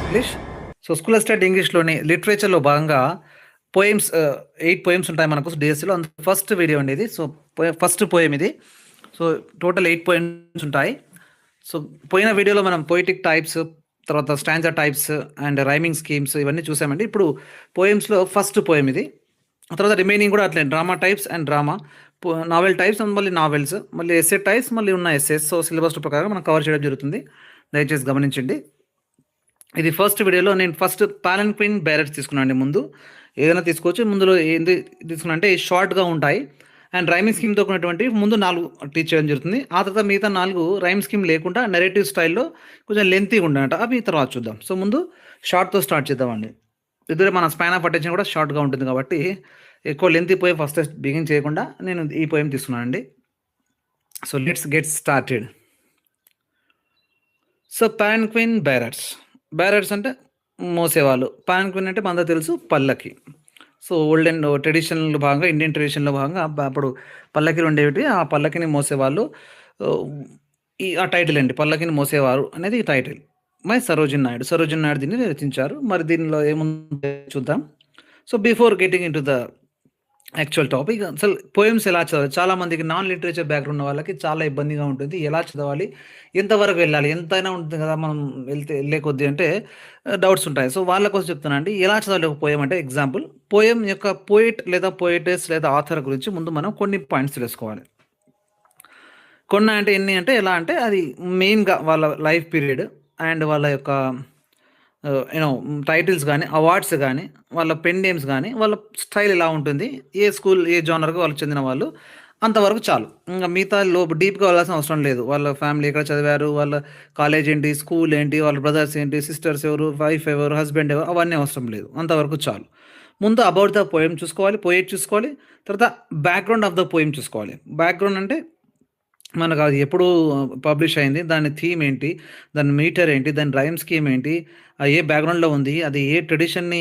English. So, school of study ఇంగ్లీష్‌లోని లిటరేచర్‌లో భాగంగా పోయెమ్స్ 8 పోయెమ్స్ ఉంటాయి మనకు డీఎస్సీలో. అందులో ఫస్ట్ వీడియో అండి ఇది. సో, ఫస్ట్ పోయెమ్ ఇది. సో, టోటల్ 8 పోయెమ్స్ ఉంటాయి. సో, పోయిన వీడియోలో మనం పొయెటిక్ టైప్స్, తర్వాత stanza types and rhyming schemes ఇవన్నీ చూసామండి. ఇప్పుడు పోయెమ్స్‌లో ఫస్ట్ పోయెమ్ ఇది. ఆ తర్వాత రిమైనింగ్ కూడా అట్లే drama types and drama, novel types and మళ్ళీ నావెల్స్, మళ్ళీ ఎస్సే టైప్స్, మళ్ళీ ఉన్న ఎస్సేస్. సో, సిలబస్ ప్రకారం మనం కవర్ చేయడం జరుగుతుంది. దయచేసి గమనించండి. ఇది ఫస్ట్ వీడియోలో నేను ఫస్ట్ పాలెన్క్విన్ బేరర్స్ తీసుకున్నానండి ముందు. ఏదైనా తీసుకోవచ్చు. ముందులో ఏంది తీసుకున్నా అంటే షార్ట్‌గా ఉంటాయి. అండ్ రైమింగ్ స్కీమ్‌తో కూడినటువంటివి ముందు 4 టీచ్ చేయడం జరుగుతుంది. ఆ తర్వాత మిగతా 4 రైమ్ స్కీమ్ లేకుండా నరేటివ్ స్టైల్‌లో కొంచెం లెంతీగా ఉంటాయట. అవి తర్వాత చూద్దాం. సో, ముందు షార్ట్‌తో స్టార్ట్ చేద్దామండి. ఇద్దరు మన స్పాన్ ఆఫ్ అటెన్షన్ కూడా షార్ట్‌గా ఉంటుంది కాబట్టి ఎక్కువ లెంతీ పోయెమ్ ఫస్ట్ బిగిన్ చేయకుండా నేను ఈ పోయెమ్ తీసుకున్నానండి. So, let's get started. So, palanquin bearers. Bearers అంటే మోసేవాళ్ళు. పాలెన్క్విన్ అంటే మనందరికి తెలుసు పల్లకి. సో, ఓల్డెన్ ట్రెడిషన్‌లో భాగంగా ఇండియన్ ట్రెడిషన్‌లో భాగంగా అప్పుడు పల్లకీలు ఉండేవి. ఆ పల్లకిని మోసేవాళ్ళు. ఆహ్, ఆ టైటిల్ అండి. పల్లకిని మోసేవారు అనేది ఈ టైటిల్. సరోజిని నాయుడు. సరోజిని నాయుడు దీన్ని రచించారు. మరి దీనిలో ఏముందో చూద్దాం. So, before getting into the actual topic, అసలు పోయెమ్స్ ఎలా చదవాలి? చాలా మందికి నాన్ లిటరేచర్ బ్యాక్‌గ్రౌండ్ ఉన్న వాళ్ళకి చాలా ఇబ్బందిగా ఉంటుంది. ఎలా చదవాలి? ఎంతవరకు వెళ్ళాలి? ఎంతైనా ఉంటుంది కదా! మనం ఎళ్ళే కొద్దీ అంటే డౌట్స్ ఉంటాయి. సో, వాళ్ళ కోసం చెప్తానండి. ఎలా చదవాలి ఒక పోయెమ్ అంటే ఎగ్జాంపుల్, పోయెమ్ యొక్క పోయెట్ లేదా పోయెటెస్ లేదా ఆథర్ గురించి ముందు మనం కొన్ని పాయింట్స్ తెలుసుకోవాలి. కొన్ని అంటే ఎన్ని అంటే ఎలా అంటే అది మెయిన్‌గా వాళ్ళ లైఫ్ పీరియడ్ అండ్ వాళ్ళ యొక్క యూనో టైటిల్స్ గాని, అవార్డ్స్ గాని, వాళ్ళ పెన్ నేమ్స్ గాని, వాళ్ళ స్టైల్ ఎలా ఉంటుంది, ఏ స్కూల్, ఏ జోనర్‌కి వాళ్ళు చెందిన వాళ్ళు, అంతవరకు చాలు. ఇంగ మిగతా డీప్‌గా వెళ్ళాల్సిన అవసరం లేదు. వాళ్ళ ఫ్యామిలీ ఎక్కడ చదివారు, వాళ్ళ కాలేజ్ ఏంటి, స్కూల్ ఏంటి, వాళ్ళ బ్రదర్స్ ఏంటి, సిస్టర్స్ ఎవరు, వైఫ్ ఎవరు, హస్బెండ్ ఎవరు, అవన్నీ అవసరం లేదు. అంతవరకు చాలు. ముందు అబౌట్ ద పోయెమ్ చూసుకోవాలి, పోయెట్ చూసుకోవాలి. తర్వాత బ్యాక్‌గ్రౌండ్ ఆఫ్ ద పోయెమ్ చూసుకోవాలి. బ్యాక్‌గ్రౌండ్ అంటే మనకు అది ఎప్పుడు పబ్లిష్ అయింది, దాని థీమ్ ఏంటి, దాని మీటర్ ఏంటి, దాని రైమ్ స్కీమ్ ఏంటి, ఏ బ్యాక్‌గ్రౌండ్‌లో ఉంది, అది ఏ ట్రెడిషన్‌ని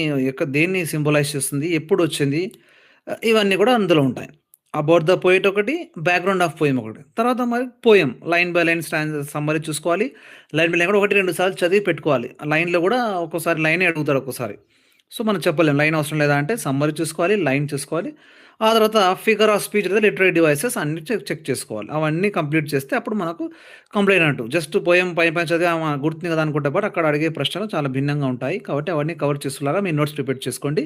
దేన్ని సింబలైజ్ చేస్తుంది, ఎప్పుడొచ్చింది, ఇవన్నీ కూడా అందులో ఉంటాయి. అబౌట్ ద పోయెట్ ఒకటి, బ్యాక్‌గ్రౌండ్ ఆఫ్ పోయెమ్ ఒకటి. తర్వాత మరి poem line by line summary చూసుకోవాలి. లైన్ బై లైన్ కూడా 1, 2 సార్లు చదివి పెట్టుకోవాలి. లైన్‌లో కూడా ఒక్కోసారి లైనే అడుగుతాడు ఒక్కోసారి. సో, మనం చెప్పలేం లైన్ అవసరం లేదా అంటే సమ్మరీ చూసుకోవాలి, లైన్ చూసుకోవాలి. ఆ తర్వాత ఫిగర్ ఆఫ్ స్పీచ్ లేదా లిటరరీ డివైసెస్ అన్నీ చెక్ చేసుకోవాలి. అవన్నీ కంప్లీట్ చేస్తే అప్పుడు మనకు కంప్లీట్ అయినట్టు. జస్ట్ పోయెమ్ పైన చదివి గుర్తుంది కదా అనుకుంటే పాటు అక్కడ అడిగే ప్రశ్నలు చాలా భిన్నంగా ఉంటాయి. కాబట్టి అవన్నీ కవర్ చేసేలాగా మీ నోట్స్ ప్రిపేర్ చేసుకోండి.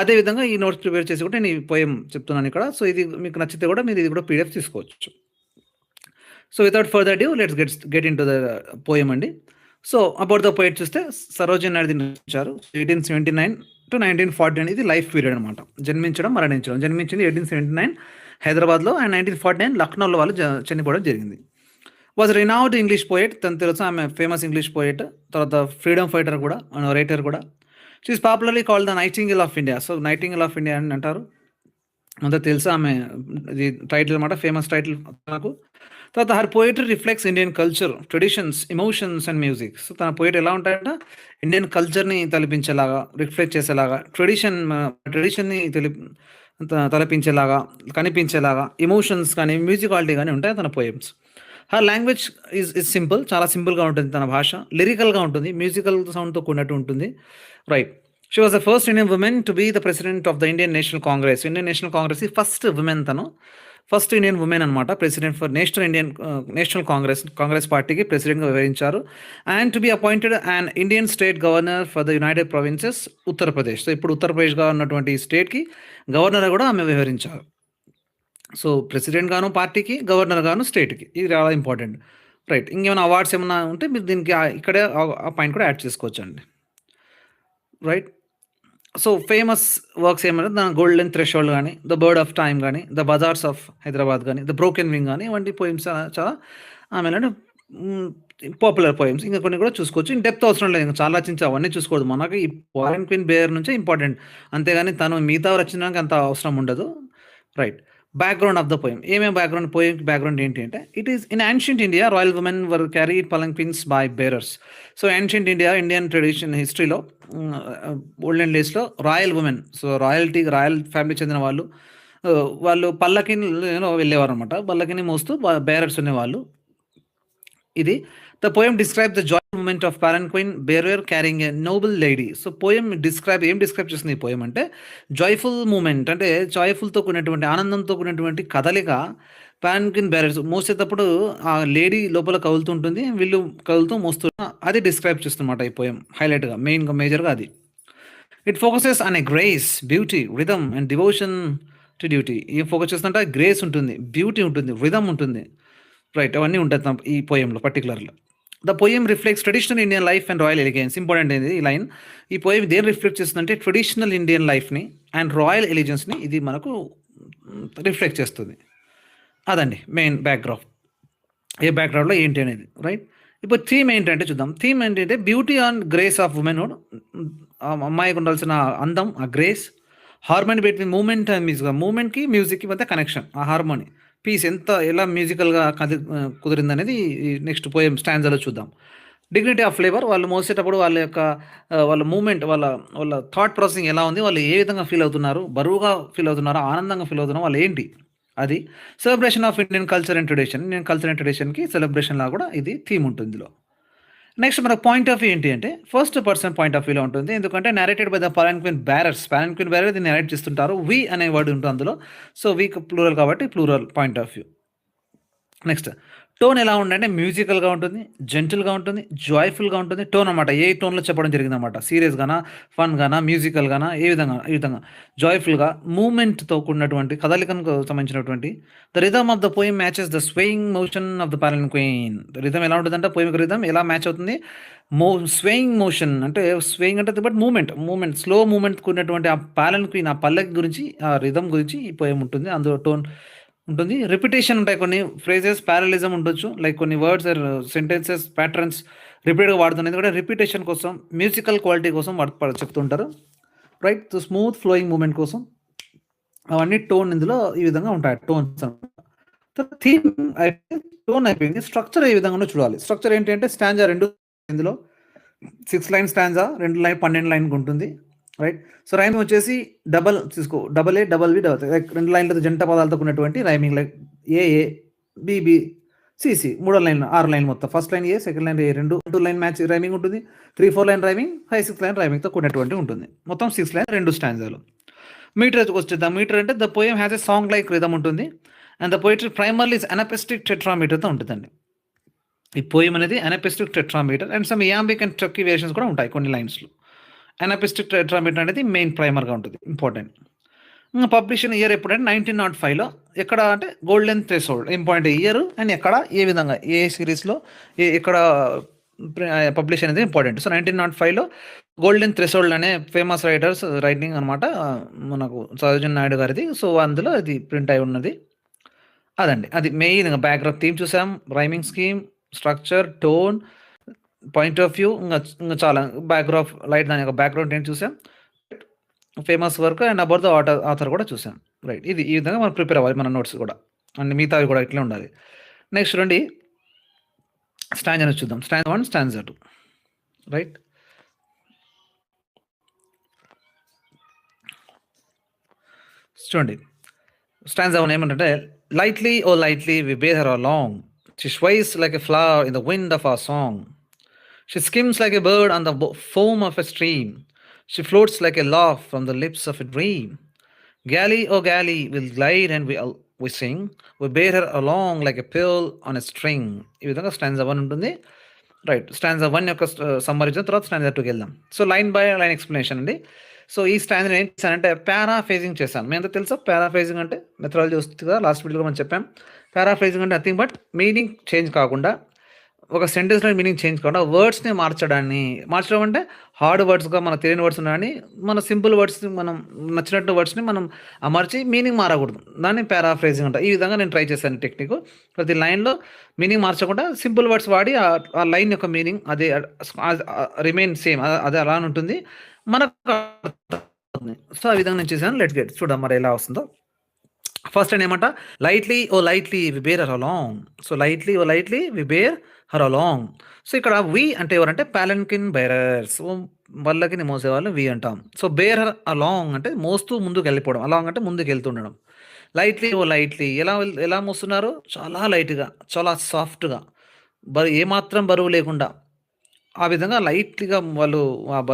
అదే విధంగా ఈ నోట్స్ ప్రిపేర్ చేసి కూడా నేను ఈ పోయెమ్ చెప్తున్నాను ఇక్కడ. సో, ఇది మీకు నచ్చితే కూడా మీరు ఇది కూడా పీడీఎఫ్ తీసుకోవచ్చు. So, without further adieu let's get into the poem అండి. సో, అబౌట్ ద పోయెట్ చూస్తే సరోజిని నాయుడు దీన్ని రచించారు. 1879-1949 ఇది లైఫ్ పీరియడ్ అనమాట. జన్మించడం, మరణించడం. జన్మించింది 1879 హైదరాబాద్‌లో అండ్ 1949 లక్నోలో వాళ్ళు చనిపోవడం జరిగింది. Was renowned English poet. తనకు తెలుసు ఆమె ఫేమస్ ఇంగ్లీష్ పోయెట్. తర్వాత ఫ్రీడమ్ ఫైటర్ కూడా, రైటర్ కూడా. She is popularly called the nightingale of India. So, nightingale of India అని అంటారు. అందరికి తెలుసు ఆమె ఇది టైటిల్ అనమాట. ఫేమస్ టైటిల్ నాకు. తర్వాత her poetry reflects Indian culture, traditions, emotions and music. So, తన పోయెట్రీ ఎలా ఉంటాయంటే ఇండియన్ కల్చర్‌ని తలపించేలాగా, రిఫ్లెక్ట్ చేసేలాగా, ట్రెడిషన్‌ని తలపించేలాగా, కనిపించేలాగా, ఎమోషన్స్ కానీ, మ్యూజికాలిటీ గాని ఉంటాయి తన poems. Her language is simple. చాలా సింపుల్‌గా ఉంటుంది తన భాష. లిరికల్‌గా ఉంటుంది. మ్యూజికల్ సౌండ్‌తో కూడినట్టు ఉంటుంది. Right. She was the first Indian women to be the president of the Indian national Congress. Indian national కాంగ్రెస్‌కి ఫస్ట్ వుమెన్ తను. ఫస్ట్ ఇండియన్ వుమెన్ అనమాట. ప్రెసిడెంట్ ఫర్ నేషనల్ కాంగ్రెస్ పార్టీకి ప్రెసిడెంట్‌గా వ్యవహరించారు. And to be appointed and Indian state governor for the United provinces Uttar Pradesh. So, ఇప్పుడు ఉత్తరప్రదేశ్‌గా ఉన్నటువంటి ఈ స్టేట్‌కి గవర్నర్‌గా కూడా ఆమె వ్యవహరించారు. సో, ప్రెసిడెంట్ గాను పార్టీకి, గవర్నర్ గాను స్టేట్‌కి. ఇది చాలా ఇంపార్టెంట్. రైట్. ఇంకేమైనా అవార్డ్స్ ఏమన్నా ఉంటే మీరు దీనికి ఇక్కడే ఆ పాయింట్ కూడా యాడ్ చేసుకోవచ్చండి. రైట్. సో, ఫేమస్ వర్క్స్ ఏమంటే ద గోల్డెన్ థ్రెషోల్డ్ గాని, ద బర్డ్ ఆఫ్ టైమ్ గాని, ద బజార్స్ ఆఫ్ హైదరాబాద్ గాని, ద బ్రోకెన్ వింగ్ గాని ఇవంటి పోయెమ్స్ చాలా ఆమెలోని హ్మ్, పాపులర్ పోయెమ్స్. ఇంకా కొన్ని కూడా చూసుకోవచ్చు. ఇన్ డెప్త్ అవసరం లేదు. ఇంక చాలా రచించి అవన్నీ చూసుకోవద్దు. మనకి ఈ పాలెన్క్విన్ బేరర్ నుంచే ఇంపార్టెంట్. అంతేగాని తను మిగతావి రచించడానికి అంత అవసరం ఉండదు. Right. Background of the poem. ఏమేం బ్యాక్‌గ్రౌండ్, పోయెమ్ బ్యాక్‌గ్రౌండ్ ఏంటి అంటే, it is in ancient India royal women were carried palanquins by bearers. So, ancient India, Indian tradition హిస్టరీలో ఓల్డెన్ డేస్‌లో రాయల్ వుమెన్, సో, రాయల్ ఫ్యామిలీకి చెందిన వాళ్ళు వాళ్ళు పల్లకిలో వెళ్ళేవారనమాట. పల్లకిని మోస్తూ బేరర్స్ ఉండేవాళ్ళు. ఇది. The poem describe the joy moment of palanquin bearer carrying a noble lady. So poem describe చేస్తుంది ఈ పోయం అంటే జాయ్ఫుల్ మూమెంట్ అంటే జాయ్ఫుల్తో కూడినటువంటి ఆనందంతో కూడినటువంటి కదలిక పాలన్క్విన్ బేరర్స్ మోసేటప్పుడు ఆ లేడీ లోపల కదులుతుంటుంది, వీళ్ళు కదులుతూ మోస్తూ అది డిస్క్రైబ్ చేస్తున్నమాట ఈ పోయం హైలైట్గా మేజర్గా అది. It focuses on a grace, beauty, rhythm and devotion to duty. ఏం ఫోకస్ చేస్తుంటే గ్రేస్ ఉంటుంది, బ్యూటీ ఉంటుంది, రిథమ్ ఉంటుంది, రైట్, అవన్నీ ఉంటాయి ఈ పోయంలో పర్టికులర్లో. The poem reflects traditional Indian life and royal elegance. Important ఏంది ఈ లైన్, ఈ పోయం దేని రిఫ్లెక్ట్ చేస్తుందంటే ట్రెడిషనల్ ఇండియన్ లైఫ్ని అండ్ రాయల్ ఎలిగెన్స్ని ఇది మనకు రిఫ్లెక్ట్ చేస్తుంది. అదండి మెయిన్ బ్యాక్గ్రౌండ్, ఏ బ్యాక్గ్రౌండ్లో ఏంటి అనేది, రైట్. ఇప్పుడు థీమ్ ఏంటంటే చూద్దాం. థీమ్ ఏంటంటే beauty and grace of womanhood, అమ్మాయికి ఉండాల్సిన అందం, ఆ grace, harmony between moment and music, మూమెంట్కి మ్యూజిక్కి మధ్య కనెక్షన్, ఆ హార్మోనీ పీస్ ఎలా మ్యూజికల్గా కుదిరింది అనేది నెక్స్ట్ పోయం స్టాండ్స్లో చూద్దాం. డిగ్నిటీ ఆఫ్ ఫ్లేవర్, వాళ్ళు మోసేటప్పుడు వాళ్ళ యొక్క వాళ్ళ మూమెంట్, వాళ్ళ వాళ్ళ థాట్ ప్రాసెసింగ్ ఎలా ఉంది, వాళ్ళు ఏ విధంగా ఫీల్ అవుతున్నారు, బరువుగా ఫీల్ అవుతున్నారా, ఆనందంగా ఫీల్ అవుతున్నారు, వాళ్ళు ఏంటి అది. Celebration of Indian culture and tradition, Indian culture and ట్రెడిషన్కి సెలబ్రేషన్ లా కూడా ఇది థీమ్ ఉంటుంది ఇందులో. నెక్స్ట్ మనకు పాయింట్ ఆఫ్ వ్యూ ఏంటి అంటే ఫస్ట్ పర్సన్ పాయింట్ ఆఫ్ వ్యూలో ఉంటుంది, ఎందుకంటే narrated by the palanquin bearer దీన్ని నరేట్ చేస్తుంటారు, వి అనే వర్డ్ ఉంటుంది అందులో. సో వి ప్లూరల్ కాబట్టి plural point of view. Next tone ఎలా ఉందంటే మ్యూజికల్గా ఉంటుంది, జెంటిల్గా ఉంటుంది, జాయ్ఫుల్గా ఉంటుంది. టోన్ అనమాట ఏ టోన్లో చెప్పడం జరిగింది అనమాట, సీరియస్గానా, ఫన్గానా, మ్యూజికల్గానా, ఈ విధంగా జాయ్ఫుల్గా మూమెంట్తో కూడినటువంటి కదలికకు సంబంధించినటువంటి. The rhythm of the poem matches the swaying motion of the palanquin. Rhythm ఎలా ఉంటుందంటే పోయిమిక్ రిథమ్ ఎలా మ్యాచ్ అవుతుంది, స్వేయింగ్ మోషన్ అంటే స్వేయింగ్ అంటే బట్ మూమెంట్ స్లో మూమెంట్ కూడినటువంటి ఆ పాలన్క్విన్, ఆ పల్లకి గురించి, ఆ రిథమ్ గురించి ఈ పోయం ఉంటుంది. అందులో టోన్ ఉంటుంది, రిపిటేషన్ ఉంటాయి, కొన్ని ఫ్రేజెస్ ప్యారలిజం ఉండొచ్చు, లైక్ కొన్ని వర్డ్స్ ఆర్ సెంటెన్సెస్ ప్యాటర్న్స్ రిపీట్గా వాడుతున్నది కూడా రిపిటేషన్ కోసం, మ్యూజికల్ క్వాలిటీ కోసం చెప్తుంటారు, రైట్. స్మూత్ ఫ్లోయింగ్ మూమెంట్ కోసం అవన్నీ టోన్ ఇందులో ఈ విధంగా ఉంటాయి టోన్స్. థీమ్ టోన్ అయిపోయింది. స్ట్రక్చర్ ఏ విధంగా చూడాలి. స్ట్రక్చర్ ఏంటంటే స్టాంజా 2 ఇందులో 6 లైన్ స్టాంజా, 2 లైన్ 12 లైన్ ఉంటుంది, రైట్. సో రైమింగ్ వచ్చేసి డబల్ తీసుకో, double A double B double, like 2 లైన్లతో జంట పదాలతో ఉన్నటువంటి rhyming, like A A B B C C 3 line 6 line మొత్తం. First line A, second line A, 2 line match rhyming ఉంటుంది, 3-4 లైన్ రైమింగ్, 5-6 లైన్ రైమింగ్తో కూడినటువంటి ఉంటుంది. మొత్తం 6 లైన్ 2 స్టాంజాలు. మీటర్ వచ్చేద్దాం. మీటర్ అంటే the poem has a song like rhythm ఉంటుంది, అండ్ ద పోయిటరీ ప్రైమర్లీ అనపెస్టిక్ టెట్రామీటర్తో ఉంటుందండి. ఈ పోయం అనేది అనపెస్టిక్ టెట్రామీటర్ అండ్ సమ్ ఇయాంబిక్ అండ్ ట్రక్కీ వేరియేషన్స్ కూడా ఉంటాయి కొన్ని లైన్స్లో. అనపెస్టిక్ టెట్రామీటర్ అనేది మెయిన్ ప్రైమర్గా ఉంటుంది, ఇంపార్టెంట్. పబ్లిషన్ ఇయర్ ఎప్పుడంటే 1905లో. ఎక్కడ అంటే golden threshold, important year and ఎక్కడ, ఏ విధంగా, ఏ సిరీస్లో, ఎక్కడ పబ్లిష్ అనేది ఇంపార్టెంట్. సో 1905లో గోల్డెన్ థ్రెషోల్డ్ అనే ఫేమస్ రైటింగ్ అనమాట, మనకు సరోజినీ నాయుడు గారిది. సో అందులో అది ప్రింట్ అయి ఉన్నది. అదండి, అది మెయిన్ బ్యాక్గ్రౌండ్ థీమ్ చూసాం, rhyming scheme, structure, tone, point of view, ఇంకా చాలా బ్యాక్గ్రౌండ్ లైట్, దాని యొక్క బ్యాక్గ్రౌండ్ ఏంటి చూసాం, famous work and about the author కూడా చూసాం, రైట్. ఇది ఈ విధంగా మనం ప్రిపేర్ అవ్వాలి, మన నోట్స్ కూడా అండ్ మిగతావి కూడా ఇట్లా ఉండాలి. నెక్స్ట్ రండి స్టాంజా అనేది చూద్దాం. Stanza 1, stanza 2, right. చూడండి స్టాంజా 1 ఏమంటే lightly O lightly we bear her along, she sways like a flower in the wind of our song, she skims like a bird on the foam of a stream, she floats like a laugh from the lips of a dream. Galley, oh galley, we'll glide and we sing, we bear her along like a pearl on a string. ఈ విధంగా stanza 1 ఉంటుంది, right. Stanza 1 యొక్క summary ఇచ్చిన తర్వాత stanza 2కి వెళ్దాం. So line by line explanation అండి. So ఈ స్టాంజా ఏం చేశానంటే పారాఫ్రేజింగ్ చేశాను. మీ అంతా తెలుసా పారాఫ్రేజింగ్ అంటే, మెథడాలజీ వస్తుంది కదా, లాస్ట్ వీడియోలో మనం చెప్పాం. పారాఫ్రేజింగ్ అంటే నథింగ్ బట్ మీనింగ్ చేంజ్ కాకుండా, ఒక సెంటెన్స్లో మీనింగ్ చేంజ్ కాకుండా వర్డ్స్ని మార్చడం అంటే హార్డ్ వర్డ్స్గా మన తెలియని వర్డ్స్ ఉన్నాయని, మన సింపుల్ వర్డ్స్, మనం నచ్చినట్టు వర్డ్స్ని మనం అమర్చి మీనింగ్ మారకూడదు, దాన్ని పారాఫ్రేజింగ్ అంట. ఈ విధంగా నేను ట్రై చేశాను టెక్నిక్. ప్రతి లైన్లో మీనింగ్ మార్చకుండా సింపుల్ వర్డ్స్ వాడి ఆ లైన్ యొక్క మీనింగ్ అదే రిమైన్ సేమ్, అదే అలా ఉంటుంది మనకు. సో ఆ విధంగా నేను చేశాను. లెట్స్ గెట్ చూద్దాం మరి ఎలా వస్తుందో. ఫస్ట్ అండ్ ఏమంట, lightly O lightly we bear her along. So lightly O lightly we bear her along. So ఇక్కడ వి అంటే ఎవరంటే పాలన్క్విన్ బేరర్స్, పల్లకిని మోసేవాళ్ళు వి అంటాం. సో బేర్ హర్ అలాంగ్ అంటే మోస్తూ ముందుకు వెళ్ళిపోవడం, అలాంగ్ అంటే ముందుకు వెళ్తుండడం. లైట్లీ ఓ లైట్లీ ఎలా మోస్తున్నారు, చాలా లైట్గా, చాలా సాఫ్ట్గా, ఏమాత్రం బరువు లేకుండా ఆ విధంగా లైట్‌గా వాళ్ళు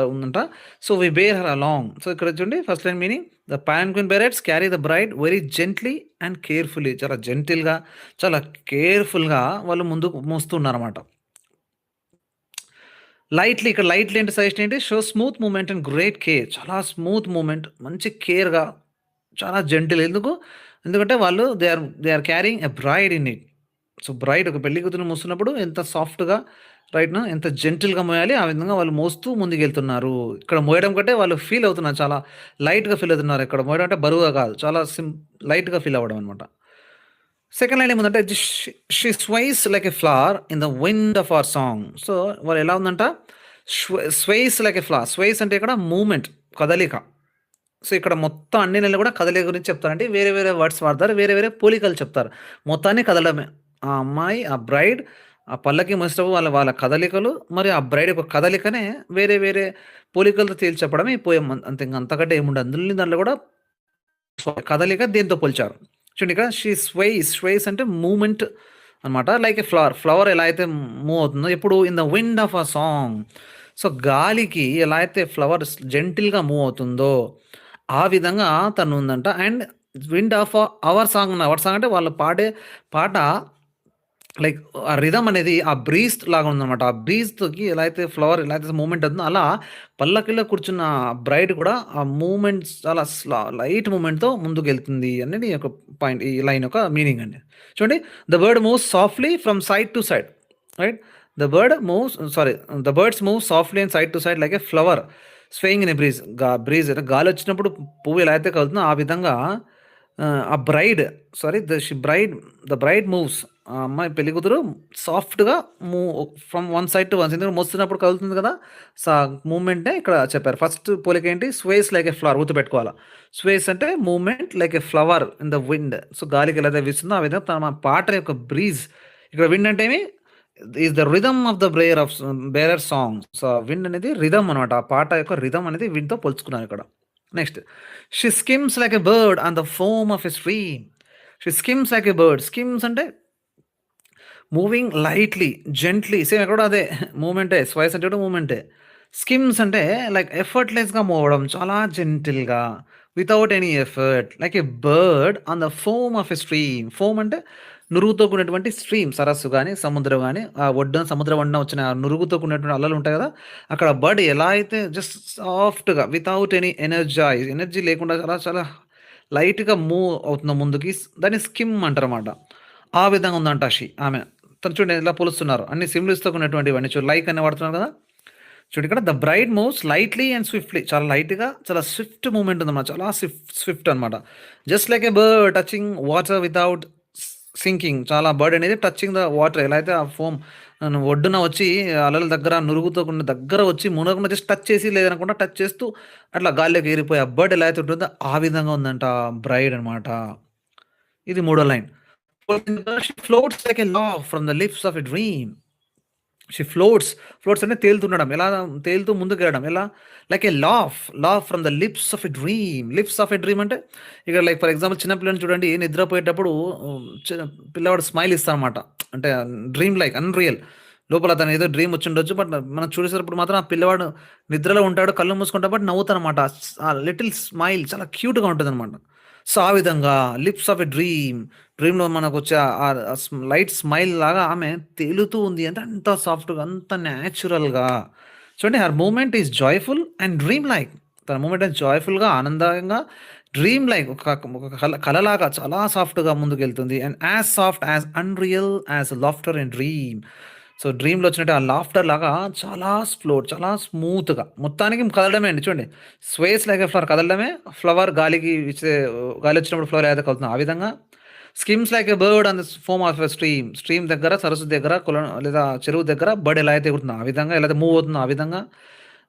ఉందంట. So, we bear her along. So, ఇక్కడ చూడండి first line meaning the palanquin bearers carry the bride very gently and carefully. చాలా జెంటిల్‌గా, చాలా కేర్‌ఫుల్‌గా వాళ్ళు ముందుకు మోస్తున్నారన్నమాట. లైట్‌లీ ఇక్కడ లైట్‌లీ అంటే సజెషన్ ఏంటి? Show smooth movement and great care. చాలా స్మూత్ మూవ్‌మెంట్, మంచి కేర్‌గా, చాలా జెంటిల్. ఎందుకంటే వాళ్ళు they are carrying a bride in it. So, bride ఒక పెళ్లి కూతురిని మోస్తున్నప్పుడు ఎంత సాఫ్ట్‌గా రైట్‌నా ఎంత జెంటిల్‌గా మోయాలి. ఆ విధంగా వాళ్ళు మోస్తూ ముందుకెళ్తున్నారు. ఇక్కడ మోయడం కంటే వాళ్ళు ఫీల్ అవుతున్నారు. చాలా లైట్‌గా ఫీల్ అవుతున్నారు. ఇక్కడ మోయడం అంటే బరువుగా కాదు. చాలా లైట్‌గా ఫీల్ అవ్వడం అనమాట. సెకండ్ లైన్ ఏముందంటే she sways like a flower in the wind of our song. So, వాళ్ళు ఎలా ఉందంట స్వైస్ లైక్ ఎ ఫ్లవర్. స్వైస్ అంటే ఇక్కడ మూవ్‌మెంట్, కదలిక. సో, ఇక్కడ మొత్తం అన్ని నెలలు కూడా కదలిక గురించి చెప్తారు. అంటే వేరే వేరే వర్డ్స్ వాడతారు. వేరే వేరే పోలికలు చెప్తారు. మొత్తాన్ని కదలడమే. ఆ అమ్మాయి, ఆ బ్రైడ్ ఆ పల్లకి మోసేటప్పుడు వాళ్ళ వాళ్ళ కదలికలు, మరి ఆ బ్రైడ్ యొక్క కదలికనే వేరే వేరే పోలికలతో తేల్చి చెప్పడమే ఈ పోయెమ్. అంతే ఇంక అంతకంటే ఏముండదు. దాంట్లో కూడా కదలిక దేనితో పోల్చారు. చూడండి ఇక్కడ స్వేస్ అంటే మూవ్‌మెంట్ అనమాట. Like a flower. ఫ్లవర్ ఎలా అయితే మూవ్ అవుతుందో ఎప్పుడు in the wind of a song. So, గాలికి ఎలా అయితే ఫ్లవర్ జెంటిల్‌గా మూవ్ అవుతుందో, ఆ విధంగా తను ఉందంట. And wind of our song అంటే వాళ్ళు పాడే పాట లైక్ ఆ రిథమ్ అనేది ఆ బ్రీజ్ లాగా ఉందనమాట. ఆ బ్రీజ్‌తోకి ఎలా అయితే ఫ్లవర్ ఎలా అయితే మూవ్‌మెంట్ అవుతుందో, అలా పల్లకిలో కూర్చున్న బ్రైడ్ కూడా ఆ మూవ్‌మెంట్స్ చాలా లైట్ మూవ్‌మెంట్‌తో ముందుకెళ్తుంది అనేది ఒక పాయింట్. ఈ లైన్ యొక్క మీనింగ్ అండి. చూడండి, the bird moves softly from side to side. Right. The bird moves sorry the birds move softly and side to side like a flower swaying in a breeze. Breeze అంటే గాలొచ్చినప్పుడు పువ్వు ఎలా అయితే కదులుతుందో ఆ విధంగా ఆ braid sorry the bride moves. ఆ అమ్మాయి పెళ్ళికూతురు సాఫ్ట్‌గా move from one side to one side. ఎందుకంటే మోస్తున్నప్పుడు కదులుతుంది కదా! సా మూవ్‌మెంట్‌నే ఇక్కడ చెప్పారు. ఫస్ట్ పోలిక ఏంటి? స్వేస్ లైక్ ఎ ఫ్లవర్ గుర్తుపెట్టుకోవాలా. స్వేస్ అంటే movement like a flower in the wind. So, గాలికి ఎలా అయితే వీస్తుందో ఆ విధంగా తన పాట యొక్క బ్రీజ్. ఇక్కడ విండ్ అంటే ఏమి? Is the rhythm of the bearer song. So, wind అనేది రిథమ్ అనమాట. ఆ పాట యొక్క రిథమ్ అనేది విండ్‌తో పోల్చుకున్నారు ఇక్కడ. Next she skims like a bird on the foam of a stream. She skims like a bird. Skims అంటే మూవింగ్ లైట్‌లీ, జెంట్‌లీ సేమ్ ఎక్కడ కూడా అదే మూవ్‌మెంటే. స్వైస్ అంటే కూడా మూవ్‌మెంటే. స్కిమ్స్ అంటే లైక్ ఎఫర్ట్‌లెస్‌గా మూవ్ అవ్వడం. చాలా జెంటిల్‌గా without any effort like a bird on the foam of a stream. Foam అంటే నురుగుతో కూడినటువంటి స్ట్రీమ్, సరస్సు గాని, సముద్రం గాని, ఆ ఒడ్డున సముద్రం ఒడ్డున వచ్చిన ఆ నురుగుతో కూడినటువంటి అలలు ఉంటాయి కదా! అక్కడ బర్డ్ ఎలా అయితే జస్ట్ సాఫ్ట్‌గా వితౌట్ ఎనీ ఎనర్జీ లేకుండా చాలా చాలా లైట్‌గా మూవ్ అవుతుందో ముందుకి దాన్ని స్కిమ్ అంటారన్నమాట. ఆ విధంగా ఉందంట ఆమె. తను చూడండి ఎలా పోలుస్తున్నారు. అన్ని సిమిలీస్‌తో కూడినటువంటివన్నీ లైక్ అని వాడుతున్నారు కదా! చూడు ఇక్కడ the bride moves lightly and swiftly. చాలా లైట్‌గా, చాలా స్విఫ్ట్ మూవ్‌మెంట్ ఉందన్నమాట. చాలా స్విఫ్ట్ అనమాట. Just like a bird touching water without sinking. చాలా బర్డ్ అనేది టచింగ్ ద వాటర్. ఎలా అయితే ఆ ఫోమ్ ఒడ్డున వచ్చి అలల దగ్గర నురుగుతో కూడిన దగ్గర వచ్చి మునగకుండా జస్ట్ టచ్ చేసి లేదనకుండా టచ్ చేస్తూ అట్లా గాల్లోకి ఎగిరిపోయి ఆ బర్డ్ ఎలా అయితే ఉంటుందో ఆ విధంగా ఉందంట బ్రైడ్ అనమాట. ఇది మూడో line. She floats like a laugh from the lips of a dream. She floats అంటే తేలుతుండడం. ఎలా తేలుతూ ముందుకెళ్ళడం. ఎలా? Like a laugh from the lips of a dream. Lips of a dream అంటే ఇక్కడ లైక్ ఫర్ ఎగ్జాంపుల్ చిన్న పిల్లని చూడండి నిద్రపోయేటప్పుడు పిల్లవాడు స్మైల్ ఇస్తాడనమాట. అంటే డ్రీమ్ లైక్ అన్‌రియల్. లోపల తను ఏదో డ్రీమ్ వచ్చుండొచ్చు. బట్ మనం చూసేటప్పుడు మాత్రం ఆ పిల్లవాడు నిద్రలో ఉంటాడు. కళ్ళు మూసుకుంటాడు బట్ నవ్వుతాడనమాట. ఆ లిటిల్ స్మైల్ చాలా క్యూట్‌గా ఉంటదనమాట. సో, ఆ విధంగా లిప్స్ ఆఫ్ ఎ డ్రీమ్‌లో మనకొచ్చే లైట్ స్మైల్ లాగా ఆమె తేలుతూ ఉంది. అంటే అంత సాఫ్ట్‌గా, అంత న్యాచురల్‌గా. చూడండి her movement is joyful and dream like. తన మూవ్‌మెంట్ అనేది జాయ్‌ఫుల్‌గా, ఆనందంగా, డ్రీమ్ లైక్ ఒక కలలాగా చాలా సాఫ్ట్‌గా ముందుకెళ్తుంది. And as soft as unreal as laughter in dream. So, డ్రీమ్‌లో వచ్చినట్టు ఆ లాఫ్టర్ లాగా చాలా చాలా స్మూత్‌గా మొత్తానికి కదలడమే అండి చూడండి. స్వేస్ లైక్ ఎ ఫ్లవర్ కదలడమే. ఫ్లవర్ గాలికి గాలొచ్చినప్పుడు ఫ్లవర్ ఎలా కదులుతుందో ఆ విధంగా. Skims like a bird on the foam of a stream దగ్గర, సరస్సు దగ్గర, లేదా చెరువు దగ్గర బర్డ్ ఎలా అయితే ఎగురుతుందో ఆ విధంగా, ఎలా అయితే మూవ్ అవుతుందో ఆ విధంగా.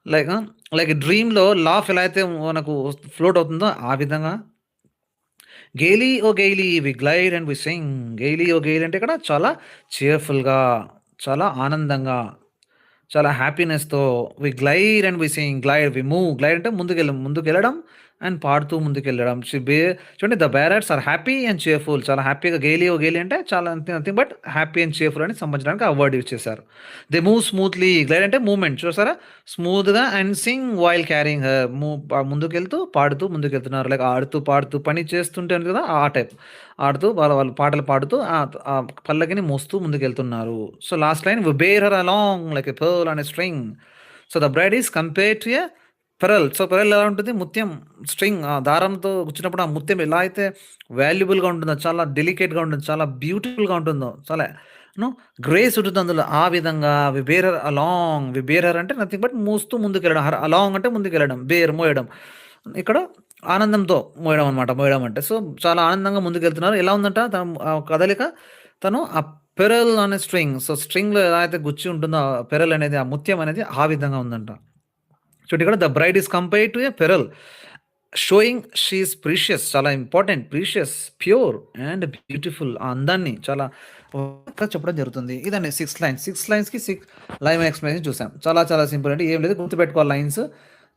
లైక్ లైక్ డ్రీమ్‌లో లాఫ్ ఎలా అయితే మనకు ఫ్లోట్ అవుతుందో ఆ విధంగా. Gaily o gaily we glide and we sing. Gaily o gaily అంటే ఇక్కడ చాలా cheerfulగా, చాలా ఆనందంగా, చాలా హ్యాపీనెస్‌తో we glide and we sing. We move. Glide అంటే ముందుకెళ్ళడం. అండ్ పాడుతూ ముందుకెళ్ళడం. చూడండి, the bearers are happy and cheerful. చాలా హ్యాపీగా గెయిలీ అంటే చాలా nothing but happy and cheerful అని సంబంధించడానికి ఆ వర్డ్ యూజ్ చేశారు. They move smoothly. గ్లైడ్ అంటే మూవ్‌మెంట్ చూసారా? స్మూత్‌గా and sing while carrying her. ముందుకెళ్తూ, పాడుతూ ముందుకెళ్తున్నారు. లైక్ ఆడుతూ, పాడుతూ పని చేస్తుంటాను కదా! ఆ టైప్. ఆడుతూ వాళ్ళు పాటలు పాడుతూ పల్లకిని మోస్తూ ముందుకెళ్తున్నారు. So, last line we bear her along like a pearl on a string. So, the bride is compared to a pearl. So, pearl ఎలా ఉంటుంది? ముత్యం స్ట్రింగ్ దారంతో గుచ్చినప్పుడు ఆ ముత్యం ఎలా అయితే వాల్యుబుల్‌గా ఉంటుందో, చాలా డెలికేట్‌గా ఉంటుంది, చాలా బ్యూటిఫుల్‌గా ఉంటుందో, చాలా నో గ్రేస్ ఉంటుంది అందులో. ఆ విధంగా వి బేర్ హర్ అంటే నథింగ్ బట్ మోస్తూ ముందుకెళ్ళడం. అలాంగ్ అంటే ముందుకెళ్ళడం. మోయడం. ఇక్కడ ఆనందంతో మోయడం అనమాట. మోయడం అంటే. సో, చాలా ఆనందంగా ముందుకెళ్తున్నారు. ఎలా ఉందంట కదలిక తను ఆ పెరల్ అనే స్ట్రింగ్. సో, స్ట్రింగ్‌లో ఎలా అయితే గుచ్చి ఉంటుందో ఆ పెరల్ అనేది, ఆ ముత్యం అనేది ఆ విధంగా ఉందంట. చూడండి, ఇక్కడ the bride is compared to a pearl. Showing she is precious. చాలా important. Precious, pure and beautiful. ఆ అందాన్ని చాలా ఇక్కడ చెప్పడం జరుగుతుంది. ఇదండి 6 లైన్స్. 6 లైన్స్‌కి 6 లైవ్ ఎక్స్‌ప్లనేషన్ చూసాం. చాలా చాలా సింపుల్ అండి. ఏం లేదు, గుర్తుపెట్టుకోవాలి lines.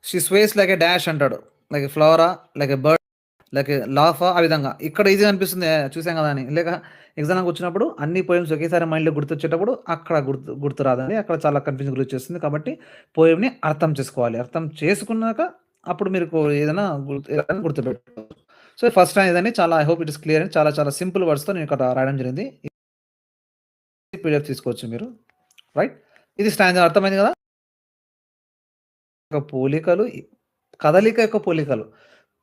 She sways like a dash అంటాడు. లైక్ ఎ ఫ్లవరా, like a bird, like a లాఫా, ఆ విధంగా. ఇక్కడ ఈజీగా అనిపిస్తుంది చూసాం కదా అని. లేక ఎగ్జామ్‌కి వచ్చినప్పుడు అన్ని పోయెమ్స్ ఒకేసారి మైండ్‌లో గుర్తొచ్చేటప్పుడు అక్కడ గుర్తు రాదండి. అక్కడ చాలా కన్‌ఫ్యూజన్ గురొచ్చేస్తుంది. కాబట్టి పోయెమ్‌ని అర్థం చేసుకోవాలి. అర్థం చేసుకున్నాక అప్పుడు మీరు ఏదైనా గుర్తుపెట్టుకోవచ్చు. సో, ఫస్ట్ టైమ్ ఇదండి. చాలా I hope it is clear అండి. చాలా చాలా సింపుల్ వర్డ్స్‌తో నేను ఇక్కడ రాయడం జరిగింది. పీడిఎఫ్ తీసుకోవచ్చు మీరు. రైట్. ఇది స్టాంజా అర్థమైంది కదా! పోలికలు, కదలిక యొక్క పోలికలు.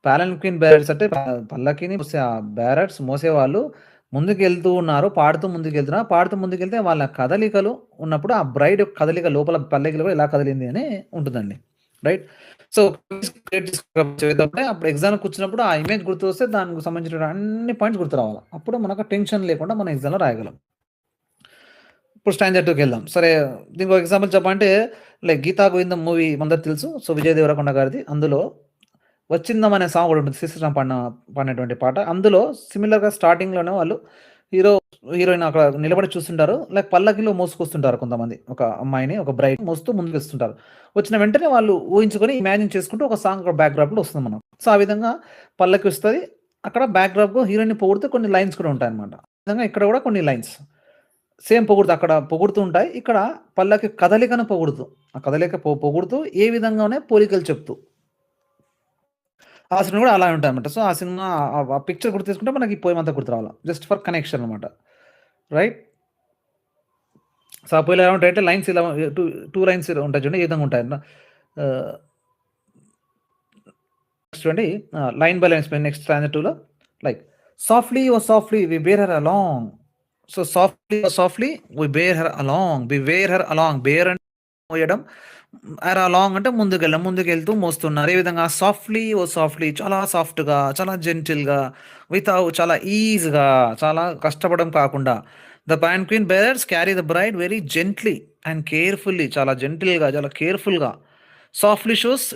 పాలన్‌క్విన్ బ్యారర్స్ అంటే పల్లకిని మోసే ఆ బ్యారర్స్ మోసేవాళ్ళు ముందుకెళ్తూ ఉన్నారు. పాడుతూ ముందుకెళ్తున్నారు. పాడుతూ ముందుకెళ్తే వాళ్ళ కదలికలు ఉన్నప్పుడు ఆ బ్రైడ్ యొక్క కదలిక లోపల పల్లకిలో ఎలా కదిలింది అని ఉంటుందండి. రైట్. సో, క్రియేట్ చేద్దామంటే అప్పుడు ఎగ్జామ్‌కి కూర్చున్నప్పుడు ఆ ఇమేజ్ గుర్తొస్తే దానికి సంబంధించిన అన్ని పాయింట్స్ గుర్తు రావాలి. అప్పుడు మనకు టెన్షన్ లేకుండా మనం ఎగ్జామ్‌లో రాయగలం. ఇప్పుడు స్టాంజా 2కెళ్దాం. సరే, దీనికొక ఎగ్జాంపుల్ చెప్పాలంటే లైక్ 'గీతా గోవిందం' మూవీ మనందరికి తెలుసు. సో, విజయ్ దేవరకొండ గారిది. అందులో 'వచ్చిందం' అనే సాంగ్ ఒకటుంటుంది. శ్రీశ్రీరామ్ పాడినటువంటి పాట. అందులో సిమిలర్‌గా స్టార్టింగ్‌లోనే వాళ్ళు హీరో, హీరోయిన్ అక్కడ నిలబడి చూస్తుంటారు. లైక్ పల్లకిలో మోసుకొస్తుంటారు కొంతమంది. ఒక అమ్మాయిని, ఒక బ్రైడ్ మోస్తూ ముందుకొస్తుంటారు. వచ్చిన వెంటనే వాళ్ళు ఊహించుకొని ఇమాజిన్ చేసుకుంటూ ఒక సాంగ్ బ్యాక్‌డ్రాప్‌లో వస్తుంది మనకు. సో, ఆ విధంగా పల్లకి వస్తది. అక్కడ బ్యాక్‌డ్రాప్‌గా హీరోయిన్‌ని పొగుడుతూ కొన్ని లైన్స్ కూడా ఉంటాయన్నమాట. ఆ విధంగా ఇక్కడ కూడా కొన్ని లైన్స్. సేమ్ పొగుడుతూ అక్కడ పొగుడుతూ ఉంటాయి. ఇక్కడ పల్లకి కదలికను పొగుడుతూ, ఆ కదలిక పొగుడుతూ ఏ విధంగానే పోలికలు చెప్తూ. ఆ సినిమా కూడా అలానే ఉంటాయన్నమాట. సో, ఆ సినిమా ఆ పిక్చర్ గుర్తు తెచ్చుకుంటే మనకి ఈ పోయెమ్ అంతా గుర్తు రావాల. జస్ట్ ఫర్ కనెక్షన్ అన్నమాట. రైట్. సో, ఆ పోయెమ్ ఎలా ఉంటాయంటే లైన్స్ ఇలా 2 లైన్స్ ఉంటాయి చూడండి. ఏ విధంగా ఉంటాయన్న ఆహ్, నెక్స్ట్ చూడండి, line by line explain next stanza 2లో like softly o softly we bear her along. So, softly o softly we bear her along. We wear her along. Bear అంటే మోయడం. Along అంటే ముందుకెళ్ళడం. ముందుకెళ్తూ మోస్తున్నారు. ఏ విధంగా సాఫ్ట్‌లీ ఓ సాఫ్ట్‌లీ చాలా సాఫ్ట్‌గా, చాలా జెంటిల్‌గా, చాలా ఈజీగా, చాలా కష్టపడడం కాకుండా. The palanquin bearers carry the bride very gently and carefully. చాలా జెంటిల్‌గా, చాలా కేర్‌ఫుల్‌గా. Softly shows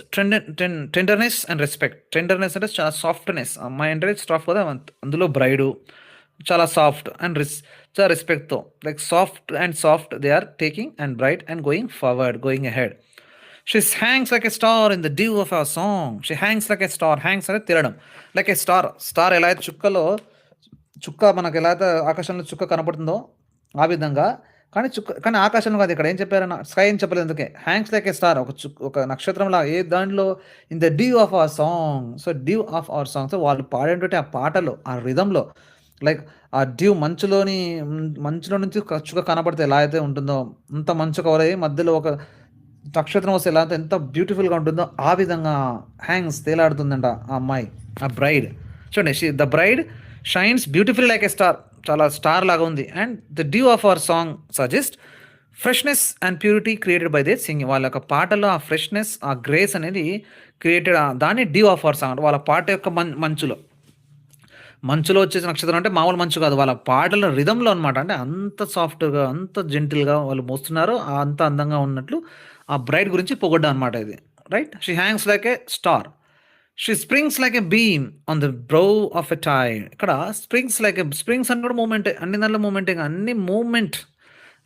tenderness and respect. Tenderness అంటే చాలా సాఫ్ట్‌నెస్. అమ్మాయి అంటే సాఫ్ట్ కదా! అందులో బ్రైడు చాలా సాఫ్ట్ అండ్ చాలా రెస్పెక్ట్‌తో like soft they are taking and bright and going forward, going ahead. She hangs like a star in the dew of our song. She hangs like a star. Hangs అంటే తిరగడం. Like a star. Star ఎలా అయితే చుక్క మనకు ఎలా అయితే ఆకాశంలో చుక్క కనపడుతుందో ఆ విధంగా. కానీ ఆకాశంలో కాదు, ఇక్కడ ఏం చెప్పారు, స్కై అని చెప్పలేదు అందుకే. Hangs like a star. ఒక నక్షత్రంలా ఏ దాంట్లో in the dew of our song. So, due of our song. So, వాళ్ళు పాడేటువంటి ఆ పాటలో, ఆ రిథమ్‌లో లైక్ ఆ డ్యూ మంచులో నుంచి చుక్క కనపడితే ఎలా అయితే ఉంటుందో, అంత మంచు కవర్ అయ్యి మధ్యలో ఒక నక్షత్రం వస్తే ఎలా అయితే ఎంత బ్యూటిఫుల్‌గా ఉంటుందో ఆ విధంగా హ్యాంగ్స్ తేలాడుతుందంట ఆ అమ్మాయి, ఆ బ్రైడ్. చూడండి, the braid shines beautifully like a star. చాలా స్టార్ లాగా ఉంది. And the dew of our song suggest freshness and purity created by their singing. వాళ్ళ యొక్క పాటలో ఆ ఫ్రెష్‌నెస్, ఆ గ్రేస్ అనేది క్రియేటెడ్, దాన్ని డ్యూ ఆఫ్ అవర్ సాంగ్. వాళ్ళ పాట యొక్క మంచులో వచ్చేసి నక్షత్రం అంటే మామూలు మంచు కాదు. వాళ్ళ పాటల రిథమ్‌లో అనమాట. అంటే అంత సాఫ్ట్‌గా, అంత జెంటిల్‌గా వాళ్ళు మోస్తున్నారు. అంత అందంగా ఉన్నట్లు ఆ బ్రైడ్ గురించి పొగడ్డం అనమాట ఇది. Right. She hangs like a star. She springs like a beam on the brow of a tide. ఇక్కడ స్ప్రింగ్స్ అంటే కూడా మూవ్‌మెంటే. అన్ని దాంట్లో మూవ్‌మెంటే. అన్ని మూవ్‌మెంట్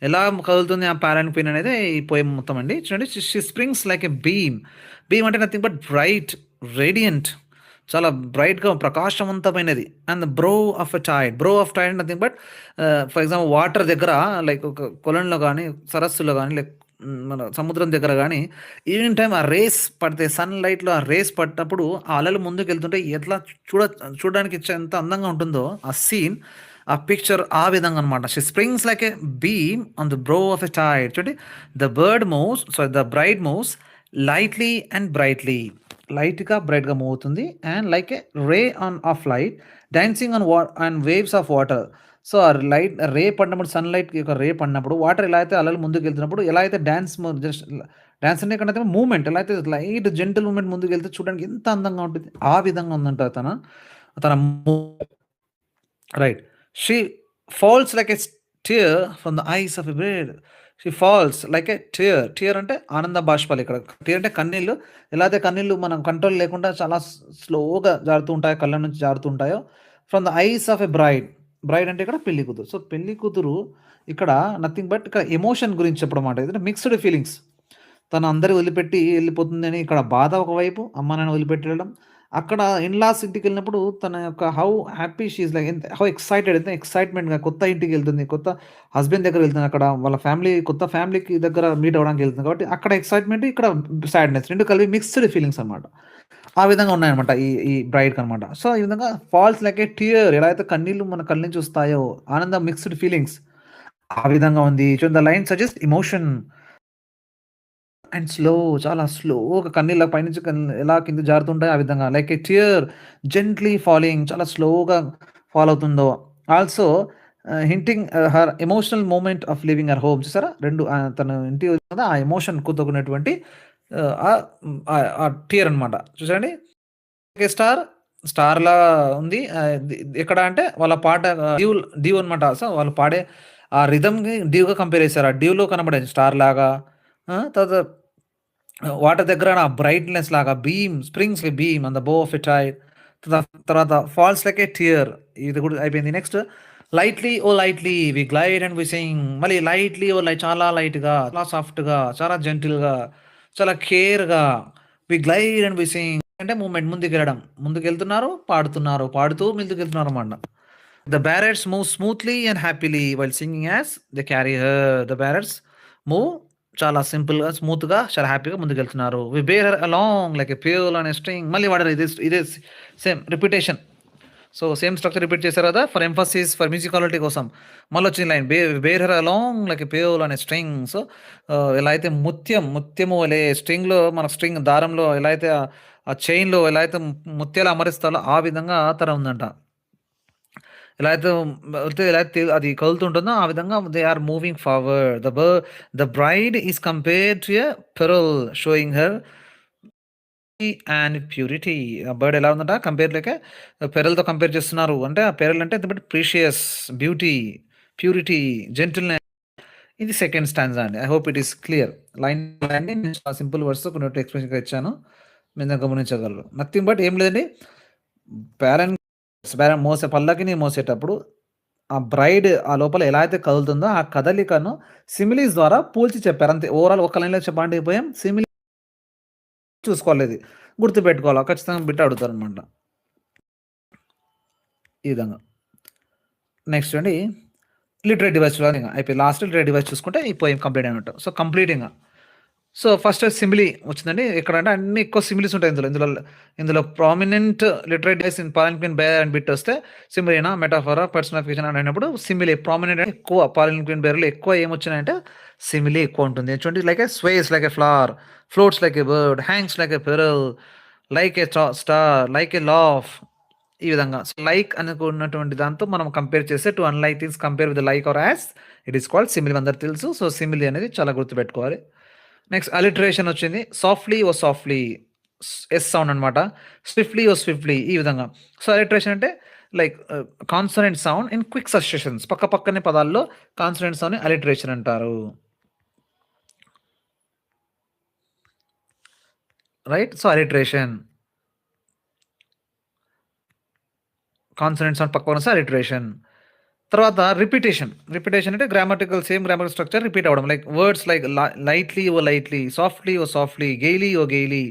ఎలా కదులుతుంది ఆ పారాన్‌క్విన్ అనేది ఈ పోయెమ్ మొత్తం అండి. చూడండి, she springs like a beam. Beam అంటే నథింగ్ బట్ బ్రైట్, రేడియంట్. చాలా బ్రైట్‌గా ప్రకాశవంతమైనది. And brow of tide nothing but for example water దగ్గర లైక్ ఒక కొలనులో గాని, సరస్సులో గాని మన సముద్రం దగ్గర గాని ఈవినింగ్ టైమ్ ఆ రేస్ పడితే సన్‌లైట్‌లో ఆ రేస్ పడ్డప్పుడు ఆ అలలు ముందుకెళ్తుంటే ఎట్లా చూడ చూడడానికి ఎంత అందంగా ఉంటుందో ఆ సీన్, ఆ పిక్చర్ ఆ విధంగా అనమాట. She springs like a beam on the brow of a tide. చూడండి the bride moves lightly and brightly. లైట్‌గా, బ్రైట్‌గా మూవ్ అవుతుంది. And like a ray of light dancing on waves of water. So, ఆ light ray పడినప్పుడు సన్‌లైట్‌కి ఒక రే పడినప్పుడు water ఎలా అయితే అలలు ముందుకెళ్తున్నప్పుడు ఎలా అయితే డాన్స్ అంటే ఇక్కడైతే మూవ్‌మెంట్ ఎలా అయితే లైట్ జెంటిల్ మూవ్‌మెంట్ ముందుకెళ్తే చూడడానికి ఎంత అందంగా ఉంటుంది. ఆ విధంగా ఉందంట తన right. She falls like a tear from the eyes of a bird. She falls like a tear. Tear అంటే ఆనంద బాష్పాలు ఇక్కడ. టియర్ అంటే కన్నీళ్ళు. ఎలా అయితే కన్నీళ్ళు మనం కంట్రోల్ లేకుండా చాలా స్లోగా జారుతూ ఉంటాయో, కళ్ళ నుంచి జారుతూ ఉంటాయో, from the eyes of a braid. Braid అంటే ఇక్కడ పెళ్లి కూతురు. సో, పెళ్లి కూతురు ఇక్కడ నథింగ్ బట్ ఇక్కడ ఎమోషన్ గురించి చెప్పడం మాట. ఎందుకంటే మిక్స్డ్ ఫీలింగ్స్. తను అందరి వదిలిపెట్టి ఎళ్ళిపోతుందని ఇక్కడ బాధ ఒకవైపు, అమ్మ నాన్న వదిలిపెట్టి వెళ్ళడం. అక్కడ ఇన్‌లాస్ ఇంటికెళ్ళినప్పుడు తన యొక్క how happy she is like how excited ఎంత ఎక్సైట్‌మెంట్‌గా కొత్త ఇంటికెళ్తుంది. కొత్త హస్బెండ్ దగ్గరికెళ్తుంది. అక్కడ వాళ్ళ కొత్త ఫ్యామిలీకి దగ్గర మీట్ అవ్వడానికి ఎళ్తుంది. కాబట్టి అక్కడ ఎక్సైట్‌మెంట్, ఇక్కడ సాడ్‌నెస్ 2 కలిపి మిక్స్డ్ ఫీలింగ్స్ అన్నమాట. ఆ విధంగా ఉన్నాయన్నమాట ఈ ఈ బ్రైడ్‌కన్నమాట. సో, ఈ విధంగా ఫాల్స్ లైక్ ఏ టియర్ ఎలా అయితే కన్నీళ్లు మన కళ్ళ నుంచి వస్తాయో, ఆనందం మిక్స్డ్ ఫీలింగ్స్ ఆ విధంగా ఉంది. The line suggest emotion and చాలా స్లోగా కన్నీళ్ళ పైనుంచి ఎలా కింద జారుతుంటాయో ఆ విధంగా like a tear gently falling చాలా స్లోగా ఫాల్ అవుతుందో. Also hinting her emotional moment of leaving her home చూసారా? 2 తన ఇంటి కదా ఆ ఎమోషన్ కుదుకున్నటువంటి ఆ టియర్ అనమాట. చూసారండి? స్టార్ స్టార్‌లా ఉంది. ఎక్కడ అంటే వాళ్ళ పాట డ్యూ అనమాట. సో, వాళ్ళు పాడే ఆ రిథమ్‌కి డ్యూగా కంపేర్ చేసారు. ఆ డ్యూలో కనబడేది స్టార్‌లాగా. తర్వాత వాటర్ దగ్గర ఆ బ్రైట్‌నెస్ లాగా springs a beam on the bow of a tide. తర్వాత ఫాల్స్ లైక్ ఎ టియర్ ఇది కూడా అయిపోయింది. Next lightly we glide and we sing. మళ్ళీ లైట్లీ చాలా లైట్‌గా, చాలా సాఫ్ట్‌గా, చాలా జెంటిల్‌గా, చాలా కేర్‌గా we glide and we sing అంటే మూవ్‌మెంట్ ముందుకెళ్ళడం. ముందుకెళ్తున్నారు, పాడుతున్నారు, పాడుతూ ముందుకెళ్తున్నారన్నమాట. The bearers move smoothly and happily while singing as they carry her. The bearers move చాలా సింపుల్‌గా, స్మూత్‌గా, చాలా హ్యాపీగా ముందుకెళ్తున్నారు. We bear her along like a pearl on a string. మళ్ళీ వాడారు ఇదే same repetition. So, same structure repeat చేశారు కదా! ఫర్ ఎంఫసిస్, ఫర్ మ్యూజికాలిటీ కోసం. మళ్ళొచ్చిన line bear her along like a pearl on a string. So, ఎలా అయితే ముత్యము వలె స్ట్రింగ్‌లో మన స్ట్రింగ్ దారంలో ఎలా అయితే ఆ చైన్‌లో ఎలా అయితే ముత్యాలు అమరిస్తారో ఆ విధంగా తన ఉందంట. ఎలా అయితే ఎలా అయితే అది కదులుతుంటుందో ఆ విధంగా they are moving forward. The bride is compared to a pearl showing her and purity. ఆ బర్డ్ ఎలా ఉందంట లైక్ పెరల్‌తో కంపేర్ చేస్తున్నారు. అంటే ఆ పెరల్ అంటే ప్రీషియస్, బ్యూటీ, ప్యూరిటీ, జెంటిల్‌నెస్. ఇది సెకండ్ స్టాంజా అండి. I hope it is clear. Line నేను సింపుల్ వర్డ్స్‌తో కొన్ని ఎక్స్‌ప్లనేషన్‌గా ఇచ్చాను. మీరు గమనించగలరు. నథింగ్ బట్ ఏం లేదండి. పేరెంట్ పల్లకిని మోసేటప్పుడు ఆ బ్రైడ్ ఆ లోపల ఎలా అయితే కదులుతుందో ఆ కదలికను సిమిలీస్ ద్వారా పోల్చి చెప్పారు. అంతే. ఓవరాల్ ఒక లైన్‌లో చెప్పాలంటే అయిపోయాం. చూసుకోవాలి ఇది. గుర్తుపెట్టుకోవాలా. ఖచ్చితంగా బిట్ అడుగుతారనమాట. ఈ విధంగా. నెక్స్ట్ అండి లిటరేరీ డివైస్ అయిపోయి లాస్ట్ లిటరేరీ డివైస్ చూసుకుంటే ఈ పోయెమ్ కంప్లీట్ అయినట్టు. So, completing. So, first simile వచ్చిందండి. ఎక్కడంటే అన్ని ఎక్కువ సిమిలీస్ ఉంటాయి ఇందులో. ఇందులో prominent literary device in palanquin bear and bit వస్తే సిమిలీనా, మెటాఫరా, పర్సనిఫికేషన్ అని అయినప్పుడు సిమిలీ ప్రామినెంట్ ఎక్కువ పాలింక్విన్ బేర్‌లో ఎక్కువ ఏమొచ్చినాయంటే సిమిలీ ఎక్కువ ఉంటుంది. చూడండి like a sways like a flower, floats like a bird, hangs like a pearl, like a star, like a laugh ఈ విధంగా. సో, లైక్ అనుకున్నటువంటి దాంతో మనం కంపేర్ చేస్తే to unlike things compare with like or as it is called simile అందరికి తెలుసు. So, simile అనేది చాలా గుర్తుపెట్టుకోవాలి. నెక్స్ట్ అలిటరేషన్ వచ్చింది. సాఫ్ట్‌లీ ఎస్ సౌండ్ అనమాట. స్విఫ్ట్‌లీ ఈ విధంగా. సో, అలిటరేషన్ అంటే like consonant sound in quick successions పక్కనే పదాల్లో కాన్సనెంట్ సౌండ్‌ని అలిటరేషన్ అంటారు. Right. So, alliteration. Consonant sound పక్కన వస్తే అలిటరేషన్. తర్వాత రిపిటేషన్ అంటే సేమ్ గ్రామటికల్ స్ట్రక్చర్ రిపీట్ అవ్వడం. Like words like lightly o lightly, softly o softly, గెయిలీ o gaily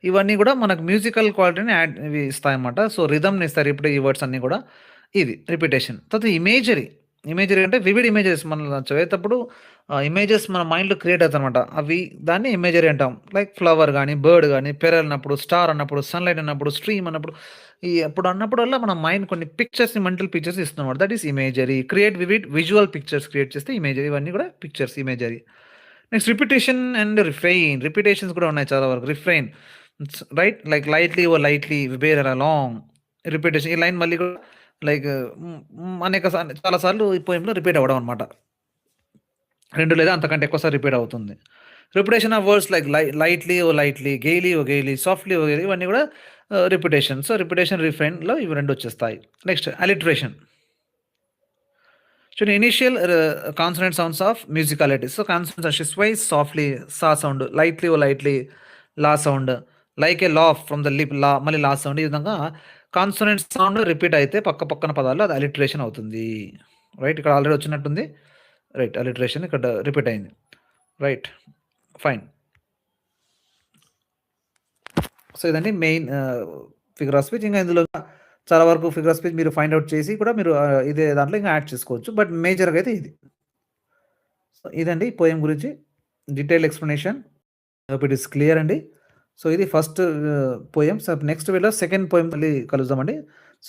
ఇవన్నీ గూడా మనకు మ్యూజికల్ క్వాలిటీని ఇవి ఇస్తాయన్నమాట. సో, రిథమ్‌ని ఇస్తాయి ఇప్పుడు ఈ వర్డ్స్ అన్నీ గూడా. ఇది రిపిటేషన్. తర్వాత ఇమేజరీ అంటే వివిడ్ ఇమేజెస్ మనం చదివేటప్పుడు ఇమేజెస్ మన మైండ్‌లో క్రియేట్ అవుతాయన్నమాట. దాన్ని ఇమేజరీ అంటాం. లైక్ ఫ్లవర్ గాని, బర్డ్ గాని, పెరల్ అన్నప్పుడు, స్టార్ అన్నప్పుడు, సన్‌లైట్ అన్నప్పుడు, స్ట్రీమ్ అన్నప్పుడు అప్పుడు అన్నప్పుడల్లా మన మైండ్ కొన్ని మెంటల్ పిక్చర్స్ ఇస్తుందన్నమాట. That is imagery. Create vivid visual pictures create చేస్తే ఇమేజరీ. ఇవన్నీ కూడా pictures imagery. Next repetition and refrain. Repetitions కూడా ఉన్నాయి చాలా వరకు. Refrain right like lightly o lightly wear her along repetition. ఈ లైన్ మళ్ళీ కూడా లైక్ చాలా సార్లు ఈ పోయెమ్‌లో రిపీట్ అవ్వడం అన్నమాట. 2 లేదా అంతకంటే ఎక్కువ సార్లు రిపీట్ అవుతుంది. Repetition of words like lightly o lightly, gaily o gaily, softly o gaily ఇవన్నీ కూడా రిపిటేషన్. సో, రిపిటేషన్, రిఫ్రెయిన్‌లో ఇవి 2 వచ్చేస్తాయి. Next alliteration. చూడండి initial consonant sounds of musicality. So, consonants షిస్వైజ్ సాఫ్ట్‌లీ సా సౌండ్, లైట్‌లీ ఓ లైట్‌లీ లా sound, like a laugh from the lip లా మళ్ళీ లా సౌండ్. ఈ విధంగా కాన్సోనెంట్ సౌండ్ రిపీట్ అయితే పక్కన పదాల్లో అది అలిటరేషన్ అవుతుంది. రైట్ ఇక్కడ ఆల్రెడీ వచ్చినట్టుంది. రైట్ అలిటరేషన్ ఇక్కడ రిపీట్ అయింది. Right fine. సో, ఇదండి మెయిన్ ఫిగర్ ఆఫ్ స్పీచ్. ఇంకా ఇందులో చాలా వరకు ఫిగర్ ఆఫ్ స్పీచ్ మీరు ఫైండ్ ఔట్ చేసి కూడా మీరు ఇదే దాంట్లో ఇంకా యాడ్ చేసుకోవచ్చు. బట్ మేజర్‌గా అయితే ఇది. సో, ఇదండి పోయెమ్ గురించి detailed explanation. Hope it is clear అండి. సో, ఇది ఫస్ట్ పోయెమ్. సో, నెక్స్ట్ వీడియోలో సెకండ్ పోయెమ్ మళ్ళీ కలుద్దామండి. సో